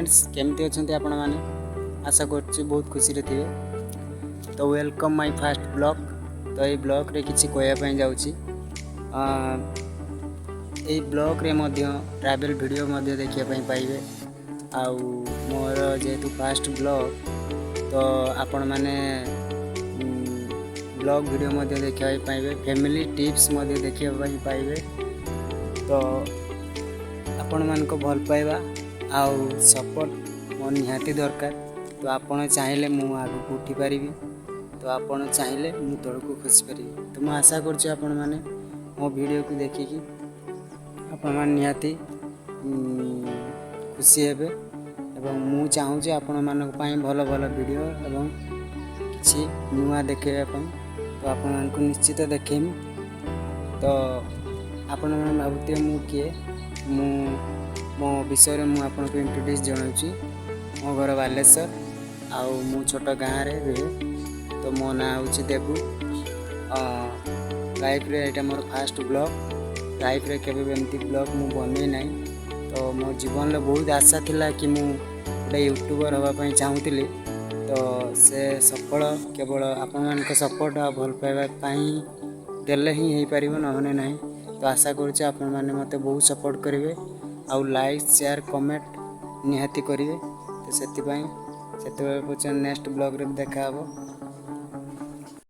Friends केमती अच्छा आपण मैंने आशा कर बहुत खुशी रे थे। तो वेलकम माय फर्स्ट ब्लॉग। तो ये ब्लॉग रे किसी कहवाई जाऊँगी ये ब्लॉग रे मध्य ट्रैवल वीडियो मध्य देखिए पाइबे। आउ मोर जेहेतु फर्स्ट ब्लॉग तो आपण मैंने ब्लॉग वीडियो मध्य देखिए पाइबे, फैमिली टिप्स मध्य देखिए पाइबे। तो आपण मान को भल पाइबा आउ सपोर्ट मोर निहाती दरकार। तो आपण चाहिले मु आगु उठी पारि, तो आपण चाहिले मु तळकु खसी पारि। तो मु आशा करछु आपण माने मो वीडियो को देखिकी आपण मान निहाती खुशी हेबे एवं मु चाहू जे आपण मानक पई भलो भलो वीडियो एवं किछि नुआ देखेबा पई। तो आपण मान को निश्चित देखेमी। तो आपण मान भाबुते मु किए मो विषय रे मु आपन को इंट्रोड्यूस जणाउची। मो घर बालेश्वर आउ मु छोट गाँव रे रुहे। तो मो ना होची देबू। लाइफ रे एटा मोर फर्स्ट ब्लॉग। लाइफ रे केबे एमती ब्लॉग मु बनै नै। तो मो जीवन रे बहुत आशा थिला कि मु गोटे यूट्यूबर हवा पई चाहूतिली। तो से सफल केवल आपन मान को सपोर्ट आ भल पाइबा पई देले ही हेई परिबो, नहने नै। तो आशा करूँ आपण मैंने मत बहुत सपोर्ट करेंगे आउ लाइक शेयर कमेंट निहाती करेंगे। तो से नेक्स्ट ब्लॉग रे देखा।